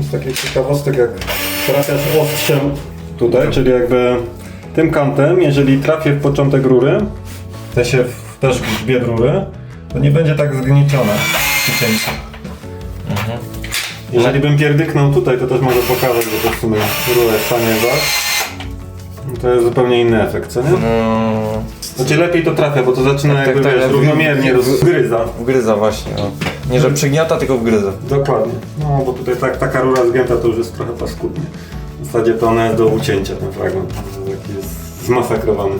Z takich ciekawostek, jak trafiasz ostrzem tutaj, czyli jakby tym kątem, jeżeli trafię w początek rury, też w grzbiet rury, to nie będzie tak zgniecione przy cięciu. Jeżeli bym pierdyknął tutaj, to też mogę pokazać, bo to w sumie rura jest fajna, to jest zupełnie inny efekt, co nie? Znaczy lepiej to trafia, bo to zaczyna jakby wiesz, równomiernie wgryza. Wgryza właśnie, no. Nie, że przygniata, tylko wgryza. Dokładnie. No bo tutaj taka rura zgięta to już jest trochę paskudnie. W zasadzie to ona jest do ucięcia, ten fragment. Taki jest zmasakrowany.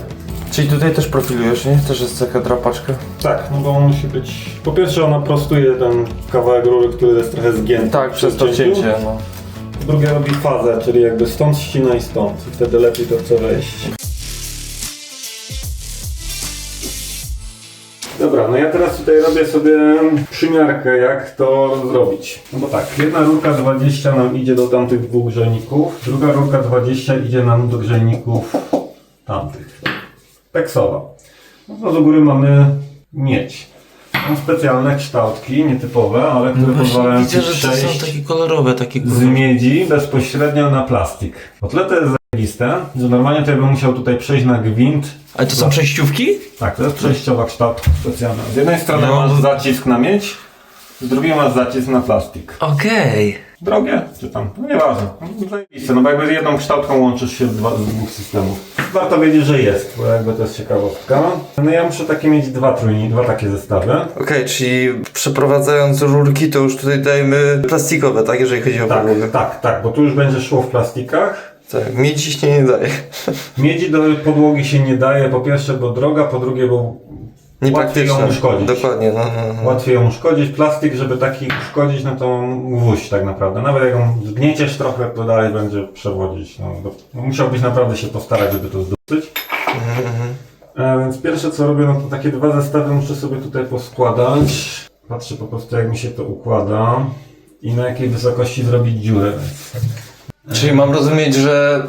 Czyli tutaj też profilujesz, nie? Też jest taka drapaczka? Tak, no bo on musi być... Po pierwsze ona prostuje ten kawałek rury, który jest trochę zgięty. Tak, przez to cięcie, no. Po drugie robi fazę, czyli jakby stąd ścina i stąd. I wtedy lepiej to chce wejść. Dobra, no ja teraz tutaj robię sobie przymiarkę, jak to zrobić. No bo tak, jedna rurka 20 nam idzie do tamtych dwóch grzejników, druga rurka 20 idzie nam do grzejników tamtych. Teksowa. No to do góry mamy miedź. Są specjalne kształtki, nietypowe, ale które pozwalają ci przejść takie kolorowe, takie z miedzi bezpośrednio na plastik. O tyle to jest zajebiste, że normalnie to ja bym musiał tutaj przejść na gwint. Ale to są przejściówki? Tak, to jest przejściowa kształtka specjalna. Z jednej strony masz zacisk na miedź, z drugiej masz zacisk na plastik. Okej. Drogie, czy tam, no nieważne. Zajebiste, no bo jakby z jedną kształtką łączysz się z dwóch systemów. Warto wiedzieć, że jest, bo jakby to jest ciekawostka. No ja muszę takie mieć dwa takie zestawy. Okej, czyli przeprowadzając rurki, to już tutaj dajemy plastikowe, tak? Jeżeli chodzi o podłogę. Tak, bo tu już będzie szło w plastikach. Tak, miedzi się nie daje. Miedzi do podłogi się nie daje, po pierwsze, bo droga, po drugie, bo łatwiej ją uszkodzić. Dokładnie, no. Łatwiej ją uszkodzić. Plastik, żeby taki uszkodzić, no to gwóźdź tak naprawdę. Nawet jak ją zgnieciesz trochę, to dalej będzie przewodzić. No, musiałbyś naprawdę się postarać, żeby to zdobyć. Więc pierwsze co robię, no to takie dwa zestawy muszę sobie tutaj poskładać. Patrzę po prostu jak mi się to układa i na jakiej wysokości zrobić dziurę. Czyli mam rozumieć, że,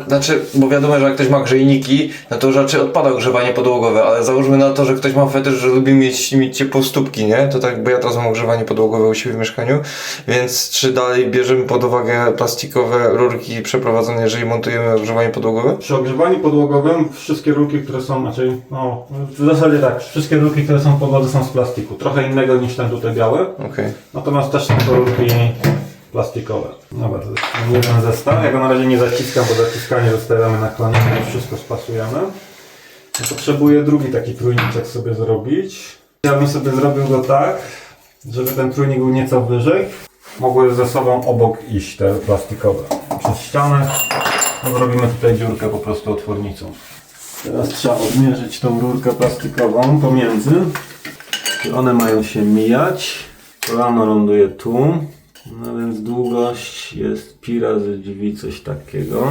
bo wiadomo, że jak ktoś ma grzejniki, no to już raczej odpada ogrzewanie podłogowe, ale załóżmy na to, że ktoś ma fetysz, że lubi mieć ciepłostópki, nie? To tak, bo ja teraz mam ogrzewanie podłogowe u siebie w mieszkaniu, więc czy dalej bierzemy pod uwagę plastikowe rurki przeprowadzone, jeżeli montujemy ogrzewanie podłogowe? Przy ogrzewaniu podłogowym wszystkie rurki, które są, w zasadzie tak, wszystkie rurki, które są w podłodze są z plastiku. Trochę innego niż ten tutaj biały, natomiast też są to rurki plastikowe. Dobra, to jest jeden zestaw. Ja go na razie nie zaciskam, bo zaciskanie zostawiamy na koniec, już wszystko spasujemy. Potrzebuję drugi taki trójniczek sobie zrobić. Ja bym sobie zrobił go tak, żeby ten trójnik był nieco wyżej. Mogły ze sobą obok iść te plastikowe. Przez ścianę zrobimy tutaj dziurkę po prostu otwornicą. Teraz trzeba odmierzyć tą rurkę plastikową pomiędzy. One mają się mijać. Kolano ląduje tu. No więc długość jest pi razy drzwi, coś takiego.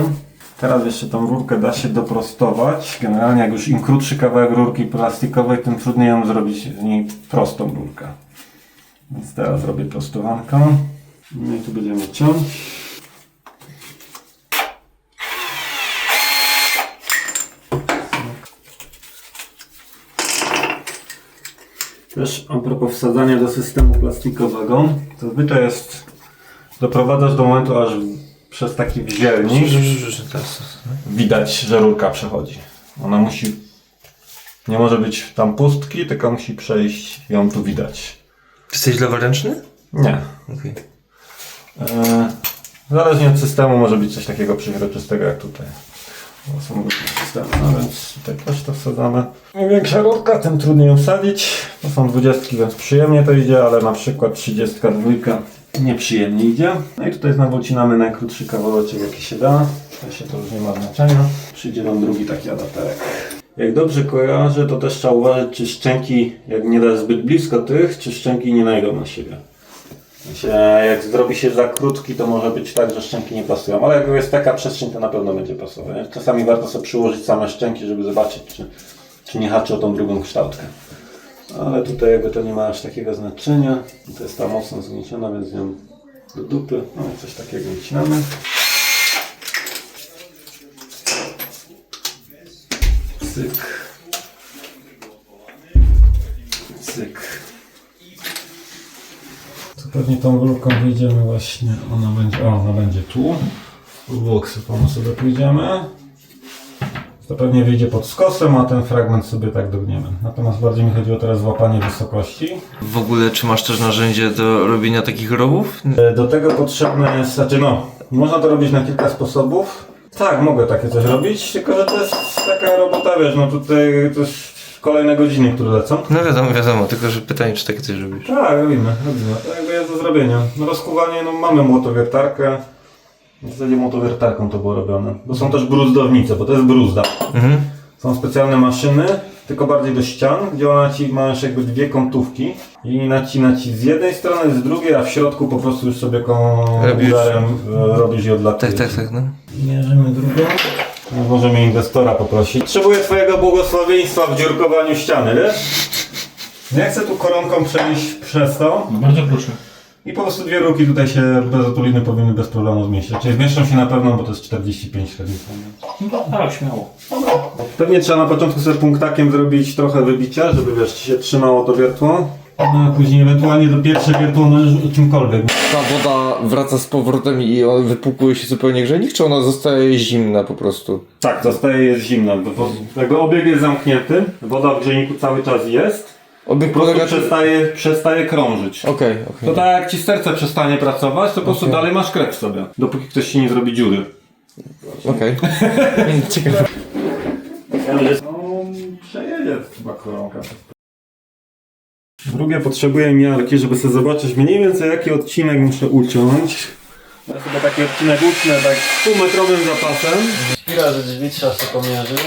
Teraz jeszcze tą rurkę da się doprostować. Generalnie jak już im krótszy kawałek rurki plastikowej, tym trudniej ją zrobić z niej prostą rurkę. Więc teraz zrobię prostowankę. No i tu będziemy ciąć. Też a propos wsadzania do systemu plastikowego, zazwyczaj jest, doprowadzasz do momentu, aż przez taki wziernik widać, że rurka przechodzi. Ona nie może być tam pustki, tylko musi przejść, ją tu widać. Jesteś leworęczny? Nie. Okay. Zależnie od systemu może być coś takiego przeźroczystego jak tutaj. To są różne systemy, no więc tutaj też to wsadzamy. Im większa rurka, tym trudniej ją wsadzić. To są 20, więc przyjemnie to idzie, ale na przykład 32 nieprzyjemnie idzie. No i tutaj znowu ucinamy najkrótszy kawałeczek jaki się da. To już nie ma znaczenia. Przyjdzie nam drugi taki adapterek. Jak dobrze kojarzę, to też trzeba uważać, czy szczęki, jak nie da zbyt blisko tych, czy szczęki nie najdą na siebie. Jak zrobi się za krótki, to może być tak, że szczęki nie pasują, ale jak jest taka przestrzeń, to na pewno będzie pasować. Czasami warto sobie przyłożyć same szczęki, żeby zobaczyć, czy nie haczy o tą drugą kształtkę. Ale tutaj jakby to nie ma aż takiego znaczenia. To jest ta mocno zgnieciona, więc ją do dupy. No i coś takiego ucinamy. Cyk. Cyk. pewnie tą rurką wyjdziemy właśnie, ona będzie tu. W bok sobie pójdziemy. To pewnie wyjdzie pod skosem, a ten fragment sobie tak dogniemy. Natomiast bardziej mi chodziło teraz o złapanie wysokości. W ogóle, czy masz też narzędzie do robienia takich rowów? Do tego potrzebne jest, można to robić na kilka sposobów. Tak, mogę takie coś robić, tylko że to jest taka robota, wiesz, tutaj to jest kolejne godziny, które lecą. No wiadomo, tylko że pytanie, czy takie coś robisz. Tak, robimy. To jakby jest do zrobienia. Rozkuwanie, mamy młotowiertarkę. W zasadzie młotowiertarką to było robione. Bo są też bruzdownice, bo to jest bruzda. Są specjalne maszyny, tylko bardziej do ścian, gdzie masz jakby dwie kątówki i nacina ci z jednej strony, z drugiej, a w środku po prostu już sobie udarem robisz i odlatujesz. Tak, no. Mierzymy drugą. Możemy inwestora poprosić. Potrzebuję twojego błogosławieństwa w dziurkowaniu ściany, wiesz? Ja chcę tu koronką przejść przez to. No bardzo proszę. I po prostu dwie ruki tutaj się bez otuliny powinny bez problemu zmieścić. Czyli zmieszczą się na pewno, bo to jest 45 średnicą. No tak, śmiało. Pewnie trzeba na początku sobie punktakiem zrobić trochę wybicia, żeby wiesz, ci się trzymało to wiertło. No a później ewentualnie do pierwsze wiertło możesz czymkolwiek. Ta woda wraca z powrotem i wypłukuje się zupełnie grzenik, czy ona zostaje zimna po prostu? Tak, zostaje jest zimna, bo jakby obieg jest zamknięty, woda w grzejniku cały czas jest. Obieg Po prostu polega... przestaje krążyć. Okej. To tak jak ci serce przestanie pracować, to po prostu dalej masz krew w sobie. Dopóki ktoś ci nie zrobi dziury. Okej. Ciekawe. No, przejedzie chyba koronka. Drugie, potrzebuję miarki, żeby sobie zobaczyć mniej więcej jaki odcinek muszę uciąć. Ja sobie taki odcinek utnę tak półmetrowym zapasem. Chwila, że drzwi trzeba sobie pomierzyć.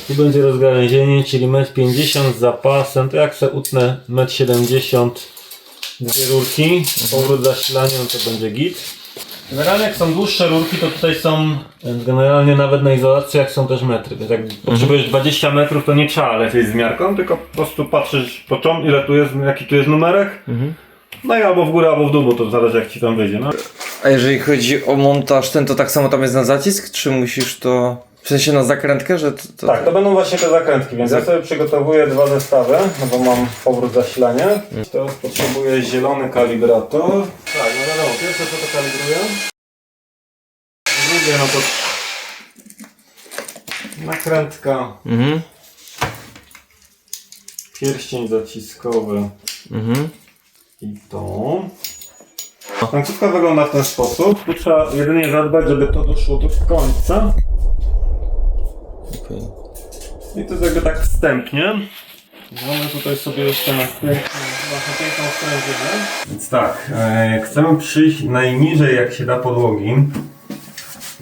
Tu będzie rozgałęzienie, czyli 1,50 m z zapasem. To jak sobie utnę 1,70 m, dwie rurki, powrót zasilania, no to będzie git. Generalnie jak są dłuższe rurki, to tutaj są, generalnie nawet na izolacjach są też metry. Więc jak potrzebujesz 20 metrów, to nie trzeba lecieć z miarką, tylko po prostu patrzysz ile tu jest, jaki tu jest numerek. No i albo w górę, albo w dół, bo to zależy jak ci tam wyjdzie. No. A jeżeli chodzi o montaż ten, to tak samo tam jest na zacisk, czy musisz to... W sensie na zakrętkę, że to... Tak, to będą właśnie te zakrętki, więc ja sobie przygotowuję dwa zestawy, no bo mam powrót zasilania. Teraz potrzebuję zielony kalibrator. Tak, no wiadomo, pierwsze co to kalibruję. Drugie no to nakrętka, pierścień zaciskowy i to. Końcówka wygląda w ten sposób. Tu trzeba jedynie zadbać, żeby to doszło do końca. I to jest jakby tak wstępnie. Mamy tutaj sobie jeszcze na piękną sprężynę. Więc tak, jak chcemy przyjść najniżej jak się da podłogi,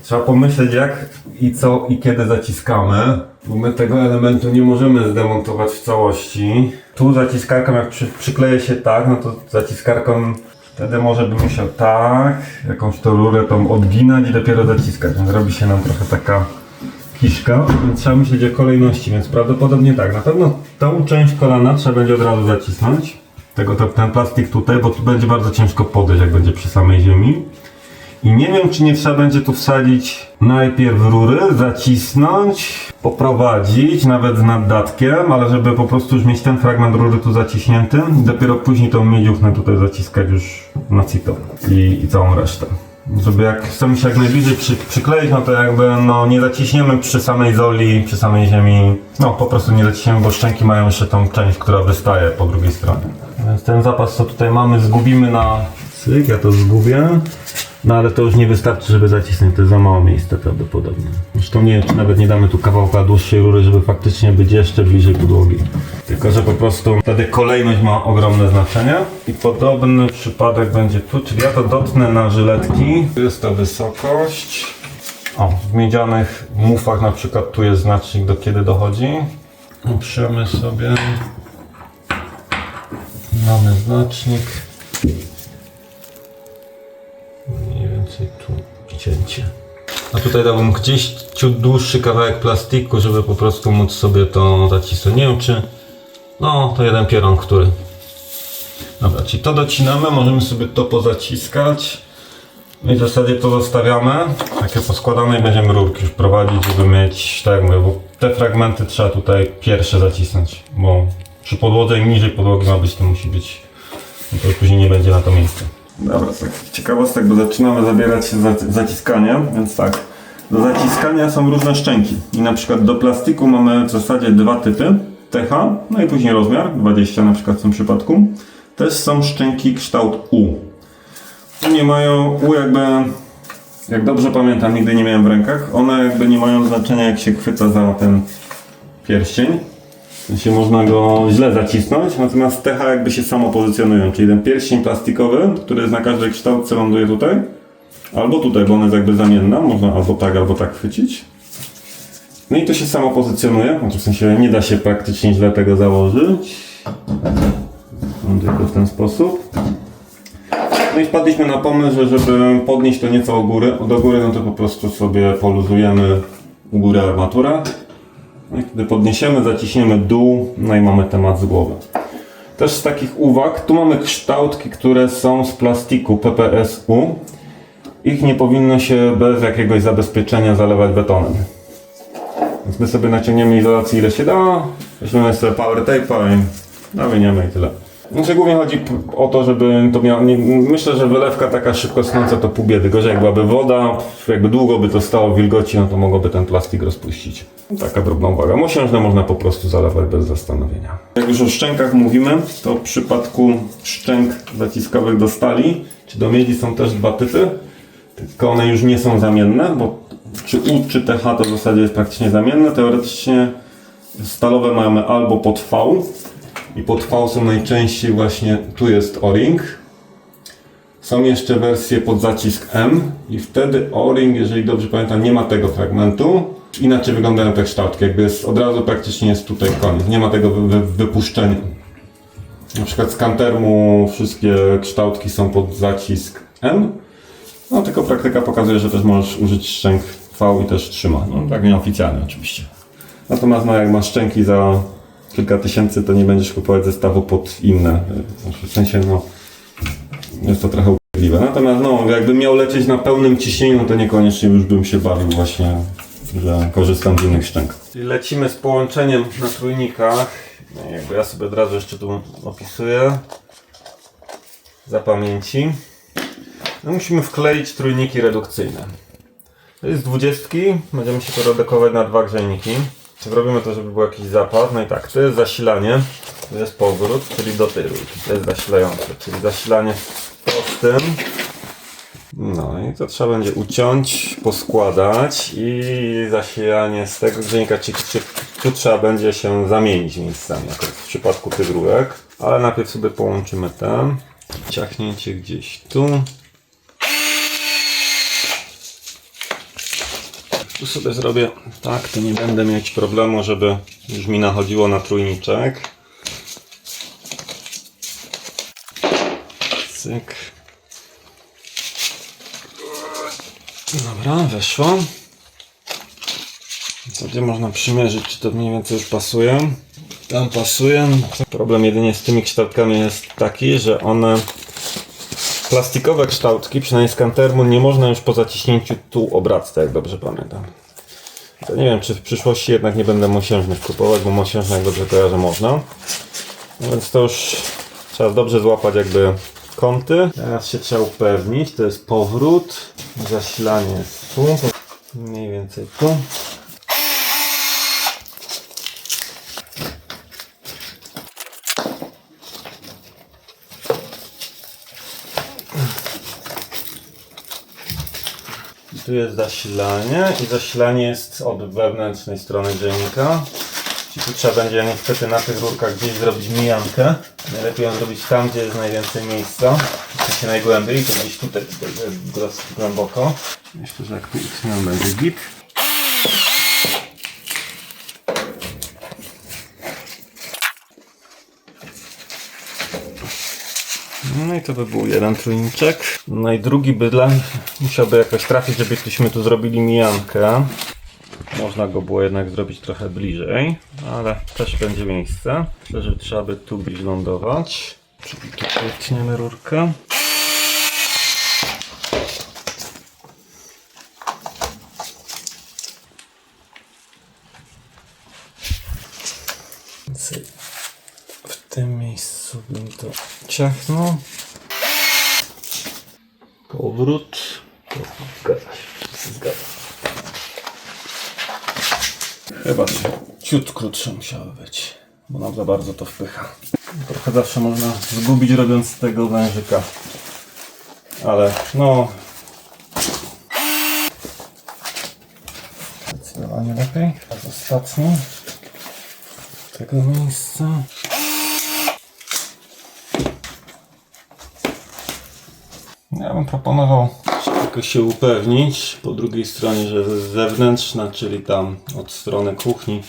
trzeba pomyśleć jak i co i kiedy zaciskamy. Bo my tego elementu nie możemy zdemontować w całości. Tu zaciskarką jak przykleję się tak, no to zaciskarką wtedy może bym musiał tak, jakąś tą rurę tą odginać i dopiero zaciskać. Więc robi się nam trochę taka kiszka, więc trzeba myśleć o kolejności, więc prawdopodobnie tak, na pewno tą część kolana trzeba będzie od razu zacisnąć, ten plastik tutaj, bo tu będzie bardzo ciężko podejść, jak będzie przy samej ziemi. I nie wiem, czy nie trzeba będzie tu wsadzić najpierw rury, zacisnąć, poprowadzić, nawet z naddatkiem, ale żeby po prostu już mieć ten fragment rury tu zaciśnięty i dopiero później tą miedziuchnę tutaj zaciskać już na cito i całą resztę. Żeby jak chcemy się jak najbliżej przykleić, no to jakby nie zaciśniemy przy samej zoli, przy samej ziemi. No po prostu nie zaciśniemy, bo szczęki mają jeszcze tą część, która wystaje po drugiej stronie. Więc ten zapas co tutaj mamy zgubimy na cyk, ja to zgubię. No ale to już nie wystarczy, żeby zacisnąć, to jest za mało miejsca prawdopodobnie. Zresztą nie wiem, czy nawet nie damy tu kawałka dłuższej rury, żeby faktycznie być jeszcze bliżej podłogi. Tylko, że po prostu wtedy kolejność ma ogromne znaczenie. I podobny przypadek będzie tu, czyli ja to dotknę na żyletki. Tu jest ta wysokość. O, w miedzianych mufach na przykład tu jest znacznik do kiedy dochodzi. Oprzemy sobie. Mamy znacznik. Mniej więcej tu cięcie. A tutaj dałbym gdzieś ciut dłuższy kawałek plastiku, żeby po prostu móc sobie to zacisnąć. Nie wiem czy... No, to jeden pieron, który... Dobra, czyli to docinamy, możemy sobie to pozaciskać. No i w zasadzie to zostawiamy. Takie poskładane i będziemy rurki już prowadzić, żeby mieć, tak jak mówię, bo te fragmenty trzeba tutaj pierwsze zacisnąć, bo przy podłodze im niżej podłogi ma być, to musi być no to już później nie będzie na to miejsca. Dobra, z takich ciekawostek, bo zaczynamy zabierać się za zaciskanie, więc tak. Do zaciskania są różne szczęki i na przykład do plastiku mamy w zasadzie dwa typy. TH, no i później rozmiar, 20 na przykład w tym przypadku. Też są szczęki kształt U. Nie mają U jakby, jak dobrze pamiętam, nigdy nie miałem w rękach. One jakby nie mają znaczenia jak się chwyca za ten pierścień. Się można go źle zacisnąć, natomiast TH jakby się samo pozycjonują, czyli ten pierścień plastikowy, który jest na każdej kształtce, ląduje tutaj. Albo tutaj, bo ona jest jakby zamienna, można albo tak chwycić. No i to się samo pozycjonuje, znaczy w sensie nie da się praktycznie źle tego założyć. Tylko w ten sposób. No i wpadliśmy na pomysł, że żeby podnieść to nieco do góry, no to po prostu sobie poluzujemy u góry armaturę. No i wtedy podniesiemy, zaciśniemy dół, no i mamy temat z głowy. Też z takich uwag, tu mamy kształtki, które są z plastiku PPSU. Ich nie powinno się bez jakiegoś zabezpieczenia zalewać betonem. Więc my sobie naciągniemy izolację ile się da, weźmiemy sobie power tape'a i nawiniemy i tyle. Znaczy głównie chodzi o to, żeby to miało... Myślę, że wylewka taka szybko schnąca to pół biedy. Gorzej jak byłaby woda, jakby długo by to stało w wilgoci, no to mogłoby ten plastik rozpuścić. Taka drobna uwaga. Mosiężne można po prostu zalewać bez zastanowienia. Jak już o szczękach mówimy, to w przypadku szczęk zaciskowych do stali czy do miedzi są też dwa typy. Tylko one już nie są zamienne, bo czy U czy TH to w zasadzie jest praktycznie zamienne. Teoretycznie stalowe mamy albo pod V i pod V są najczęściej właśnie, tu jest O-ring. Są jeszcze wersje pod zacisk M i wtedy O-ring, jeżeli dobrze pamiętam, nie ma tego fragmentu. Inaczej wyglądają te kształtki, jakby jest, od razu praktycznie jest tutaj koniec, nie ma tego wypuszczenia. Na przykład z Kantermu wszystkie kształtki są pod zacisk M. No tylko praktyka pokazuje, że też możesz użyć szczęk V i też trzyma. No tak nieoficjalnie oczywiście. Natomiast no, jak masz szczęki za kilka tysięcy, to nie będziesz kupować zestawu pod inne. W sensie no jest to trochę upierdliwe. Natomiast no jakbym miał lecieć na pełnym ciśnieniu, to niekoniecznie już bym się bawił właśnie, że korzystam z innych szczęk. Czyli lecimy z połączeniem na trójnikach. No, jakby ja sobie od razu jeszcze tu opisuję za pamięci. No, musimy wkleić trójniki redukcyjne. To jest 20, będziemy się to redukować na dwa grzejniki. Zrobimy to, żeby był jakiś zapas. No i tak, to jest zasilanie, to jest powrót, czyli do tej rurki. To jest zasilające, czyli zasilanie prostym. No i to trzeba będzie uciąć, poskładać i zasilanie z tego grzejnika, czyli tu trzeba będzie się zamienić miejscami, jak w przypadku tych rurek. Ale najpierw sobie połączymy ten. Ciachnięcie gdzieś tu. Tu sobie zrobię tak, to nie będę mieć problemu, żeby już mi nachodziło na trójniczek. Cyk. Dobra, weszło. W zasadzie można przymierzyć, czy to mniej więcej już pasuje. Tam pasuje. Problem jedynie z tymi kształtkami jest taki, że one... Plastikowe kształtki, przynajmniej z Kantermu, nie można już po zaciśnięciu tu obracać, jak dobrze pamiętam. To nie wiem, czy w przyszłości jednak nie będę mosiężnych kupować, bo mosiężne, jak dobrze kojarzę, można. No więc to już trzeba dobrze złapać jakby kąty. Teraz się trzeba upewnić, to jest powrót. Zasilanie jest tu, mniej więcej tu. Tu jest zasilanie i zasilanie jest od wewnętrznej strony grzejnika. Czyli tu trzeba będzie niestety na tych rurkach gdzieś zrobić mijankę. Najlepiej ją zrobić tam, gdzie jest najwięcej miejsca. W sensie najgłębiej, to gdzieś tutaj jest dosyć głęboko. Myślę, że jak tu utniemy, będzie git. No i to by był jeden trójniczek. No i drugi bydlak musiałby jakoś trafić, żebyśmy tu zrobili mijankę. Można go było jednak zrobić trochę bliżej, ale też będzie miejsce. Myślę, że trzeba by tu gdzieś lądować. Czyli tu wytniemy rurkę. W tym miejscu. sobie mi to ciachnął. Powrót. Zgadza się. Zgadza. Chyba ciut krótsze musiały być, bo nam za bardzo to wpycha. Trochę zawsze można zgubić robiąc z tego wężyka. Ale no... Zdecydowanie lepiej. Ostatni. Z tego miejsca. Ja bym proponował tylko się upewnić po drugiej stronie, że jest zewnętrzna, czyli tam od strony kuchni,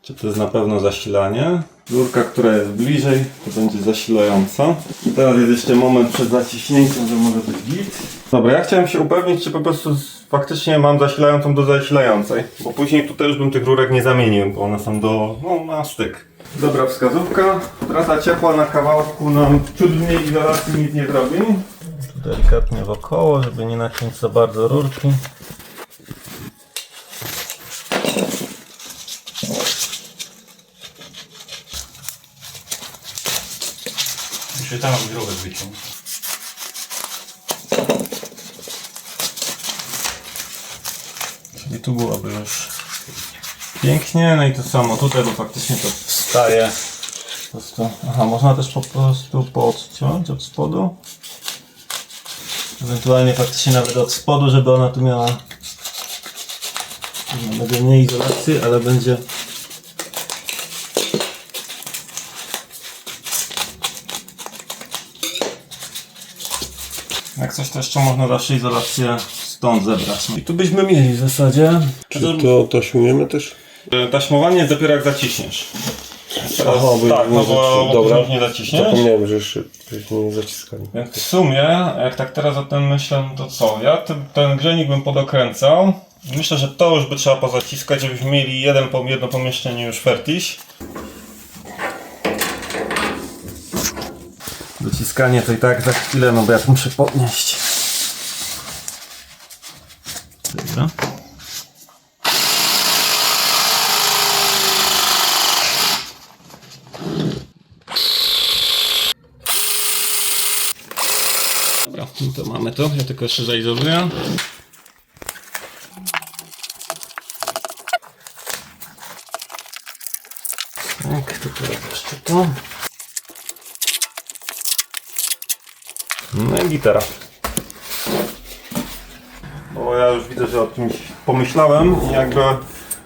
czy to jest na pewno zasilanie. Rurka, która jest bliżej, to będzie zasilająca. I teraz jest jeszcze moment przed zaciśnięciem, że może być git. Dobra, ja chciałem się upewnić, czy po prostu faktycznie mam zasilającą do zasilającej, bo później tutaj już bym tych rurek nie zamienił, bo one są na styk. Dobra wskazówka. Trasa ciepła na kawałku nam ciut mniej izolacji nic nie zrobi. Tu delikatnie wokoło, żeby nie naciąć za bardzo rurki. Muszę tam drogę wyciąć. Czyli tu byłoby już pięknie, no i to samo tutaj, bo faktycznie to wstaje. Po prostu, aha, można też po prostu podciąć od spodu. Ewentualnie faktycznie nawet od spodu, żeby ona tu miała, będzie nie izolacji, ale będzie jak coś, to jeszcze można zawsze izolację stąd zebrać. I tu byśmy mieli w zasadzie. Czy to taśmujemy też? Taśmowanie jest dopiero jak zaciśniesz. Teraz, Aha, bo tak, no bo dobra. już nie zaciśniesz. Zapomniałem, że jeszcze wcześniej zaciskali. Więc w sumie, jak tak teraz o tym myślę, to co? Ja ten grzejnik bym podokręcał. Myślę, że to już by trzeba pozaciskać, żebyśmy mieli jedno pomieszczenie już fertiś. Dociskanie to i tak za chwilę, no bo ja to muszę podnieść. Dobra. Dobra, no to mamy to. Ja tylko jeszcze zaizoluję. Tak, to teraz jeszcze to. No i gitara. Bo ja już widzę, że o czymś pomyślałem i jakby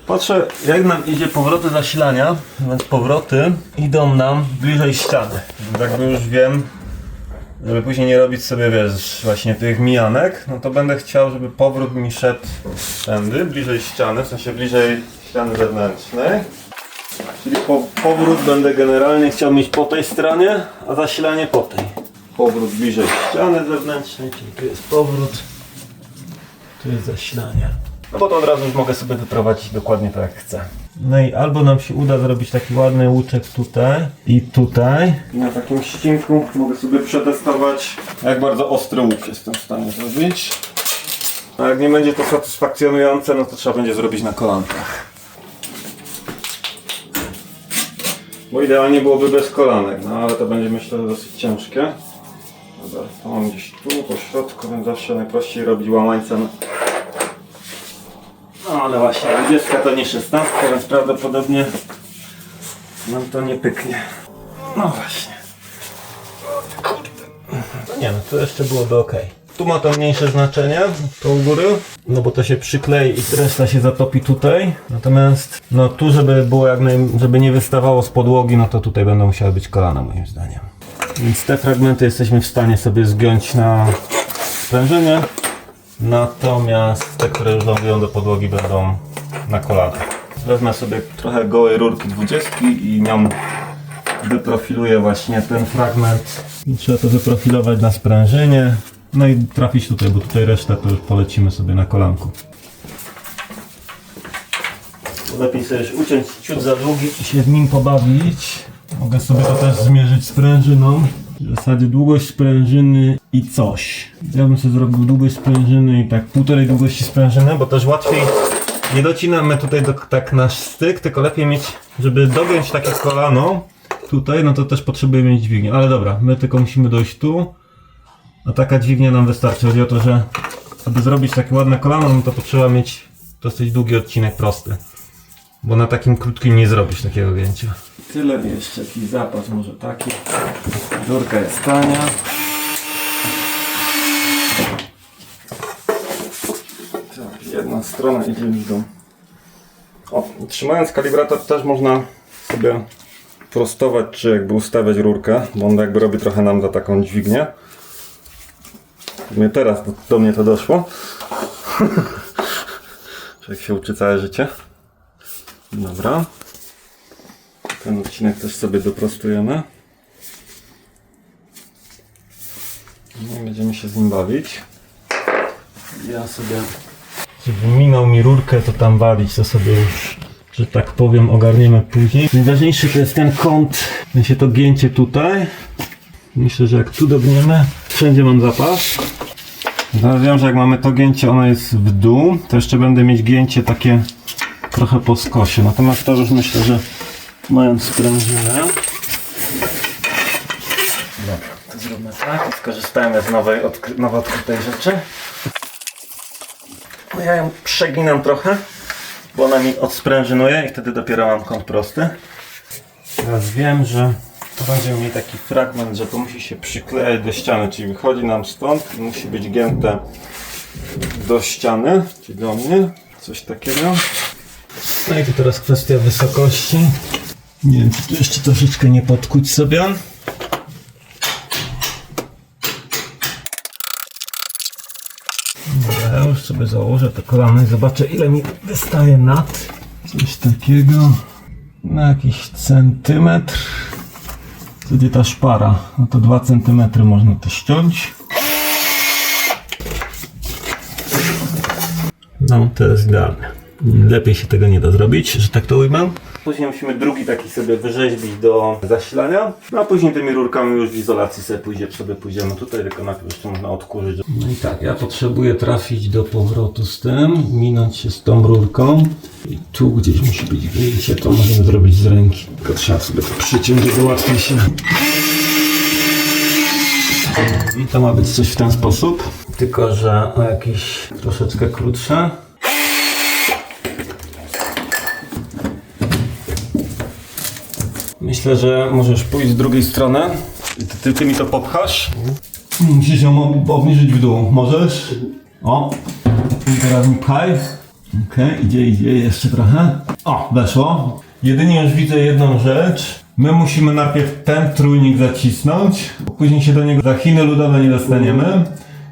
patrzę, jak nam idzie powroty zasilania, więc powroty idą nam bliżej ściany. Więc jakby już wiem, żeby później nie robić sobie, wiesz, właśnie tych mijanek, no to będę chciał, żeby powrót mi szedł tędy, bliżej ściany, w sensie bliżej ściany zewnętrznej. Czyli powrót będę generalnie chciał mieć po tej stronie, a zasilanie po tej. Powrót bliżej ściany zewnętrznej, czyli tu jest powrót, tu jest zasilanie. No bo to od razu już mogę sobie wyprowadzić dokładnie tak jak chcę. No i albo nam się uda zrobić taki ładny łuczek tutaj i tutaj. I na takim ściinku mogę sobie przetestować, jak bardzo ostry łuk jestem w stanie zrobić. A jak nie będzie to satysfakcjonujące, no to trzeba będzie zrobić na kolankach. Bo idealnie byłoby bez kolanek, no ale to będzie, myślę, dosyć ciężkie. Dobra, to mam gdzieś tu po środku, więc zawsze najprościej robić łamańca. No ale właśnie, 20 to nie 16, więc prawdopodobnie nam to nie pyknie. No właśnie. Kurde. No nie no, to jeszcze byłoby ok. Tu ma to mniejsze znaczenie, to u góry, no bo to się przyklei i reszta się zatopi tutaj. Natomiast no tu, żeby było żeby nie wystawało z podłogi, no to tutaj będą musiały być kolana moim zdaniem. Więc te fragmenty jesteśmy w stanie sobie zgiąć na sprężynie. Natomiast te, które już lądują do podłogi, będą na kolanach. Wezmę sobie trochę gołej rurki 20 i nią wyprofiluję właśnie ten fragment. I trzeba to wyprofilować na sprężynie. No i trafić tutaj, bo tutaj resztę to już polecimy sobie na kolanku. Lepiej sobie już uciąć ciut za długi i się z nim pobawić. Mogę sobie to też zmierzyć sprężyną. W zasadzie długość sprężyny i coś. Ja bym sobie zrobił długość sprężyny i tak półtorej długości sprężyny, bo też łatwiej nie docinamy tutaj tak nasz styk, tylko lepiej mieć, żeby dogiąć takie kolano tutaj, no to też potrzebujemy mieć dźwignię. Ale dobra, my tylko musimy dojść tu. A taka dźwignia nam wystarczy. Chodzi o to, że aby zrobić takie ładne kolano, no to potrzeba mieć dosyć długi odcinek prosty. Bo na takim krótkim nie zrobisz takiego gięcia. Tyle jeszcze, jakiś zapas może taki. Rurka jest tania. Tak, jedna strona idzie w dół. O, trzymając kalibrator też można sobie prostować, czy jakby ustawiać rurkę, bo on jakby robi trochę nam za taką dźwignię. Teraz do mnie to doszło. Człowiek się uczy całe życie. Dobra. Ten odcinek też sobie doprostujemy. No i będziemy się z nim bawić. Ja sobie... Wyminął mi rurkę, to tam walić, to sobie już, że tak powiem, ogarniemy później. Najważniejszy to jest ten kąt, się to gięcie tutaj. Myślę, że jak tu dobniemy, wszędzie mam zapas. Teraz wiem, że jak mamy to gięcie, ono jest w dół, to jeszcze będę mieć gięcie takie trochę po skosie. Natomiast to już myślę, że mając sprężynę. Dobra, to zróbmy tak. Skorzystajmy z nowo odkrytej rzeczy. Ja ją przeginam trochę, bo ona mi odsprężynuje i wtedy dopiero mam kąt prosty. Teraz wiem, że to będziemy mieli taki fragment, że to musi się przyklejać do ściany, czyli wychodzi nam stąd i musi być gięte do ściany, czyli do mnie, coś takiego. No i tu teraz kwestia wysokości. Nie wiem, czy tu jeszcze troszeczkę nie podkuć sobie. Ja już sobie założę te kolano i zobaczę, ile mi wystaje nad. Coś takiego. Na jakiś centymetr. Wtedy ta szpara. No to 2 cm można to ściąć. No to jest idealne. Lepiej się tego nie da zrobić, że tak to ujmę. Później musimy drugi taki sobie wyrzeźbić do zasilania. No a później tymi rurkami już w izolacji sobie pójdziemy tutaj, tylko najpierw jeszcze można odkurzyć. No i tak, ja potrzebuję trafić do powrotu z tym, minąć się z tą rurką. I tu gdzieś musi być wyjście, to możemy zrobić z ręki. Tylko trzeba sobie to przyciąć, żeby łatwiej się... I to ma być coś w ten sposób, tylko że o jakieś troszeczkę krótsze. Myślę, że możesz pójść z drugiej strony. Ty mi to popchasz. Musisz ją obniżyć w dół. Możesz? O! I teraz mi pchaj. Okej, idzie, jeszcze trochę. O, weszło. Jedynie już widzę jedną rzecz. My musimy najpierw ten trójnik zacisnąć, bo później się do niego za Chiny ludowe nie dostaniemy.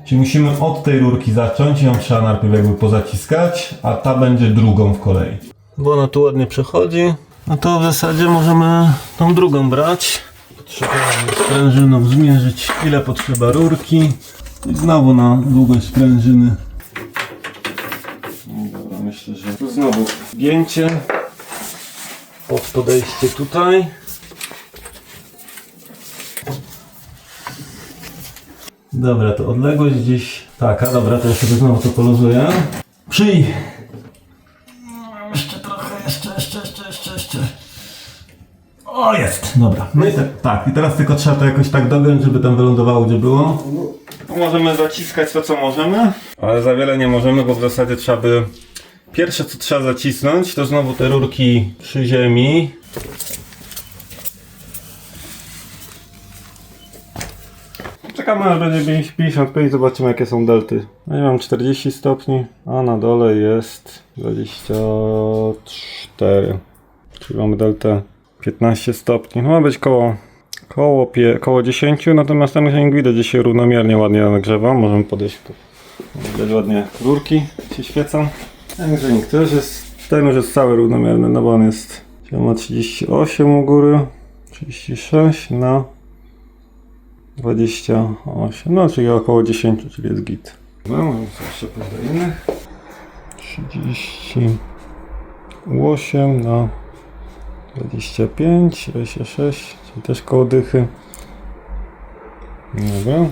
Czyli musimy od tej rurki zacząć i ją trzeba najpierw jakby pozaciskać, a ta będzie drugą w kolei. Bo ona tu ładnie przechodzi. No to w zasadzie możemy tą drugą brać. Potrzebujemy sprężyną zmierzyć, ile potrzeba rurki. I znowu na długość sprężyny. Dobra, myślę, że tu znowu gięcie. Pod podejście tutaj. Dobra, to odległość gdzieś taka. Dobra, to ja sobie znowu to poluzuję. Przyj! Jeszcze trochę, jeszcze. O, jest! Dobra. No i tak, i teraz tylko trzeba to jakoś tak dogiąć, żeby tam wylądowało, gdzie było. Możemy zaciskać to, co możemy, ale za wiele nie możemy, bo w zasadzie trzeba by... Pierwsze, co trzeba zacisnąć, to znowu te rurki przy ziemi. Czekamy, aż będzie 55, zobaczymy, jakie są delty. Ja mam 40 stopni, a na dole jest 24. Czyli mamy deltę 15 stopni. Ma być koło 10, natomiast tam jak widać, gdzie się równomiernie ładnie nagrzewa. Możemy podejść tu. Widać ładnie rurki się świecą. Grzejnik też jest, ten już jest cały równomierny, no bo on jest, ma 38 u góry, 36 na 28, no czyli około 10, czyli jest git. No, możemy sobie jeszcze pójść do innych. 38 na 25, 26, czyli też koło dychy. Dobra.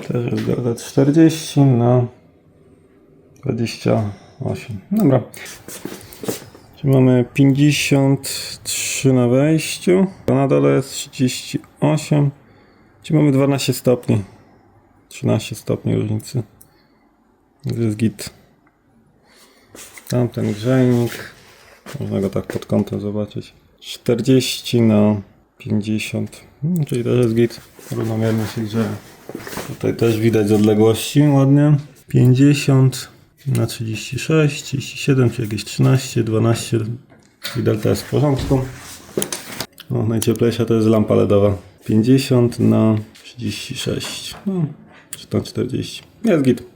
Też jest delta 40 na 28. Dobra. Tu mamy 53 na wejściu, a na dole jest 38. Czyli mamy 12 stopni. 13 stopni różnicy. To jest git. Tamten grzejnik. Można go tak pod kątem zobaczyć. 40 na 50. Czyli też jest git. Równomiernie się grzeje. Tutaj też widać z odległości ładnie. 50 na 36, 37, czy jakieś 13, 12. I delta jest w porządku. O, najcieplejsza to jest lampa LEDowa. 50 na 36. No, czy tam 40. Jest git.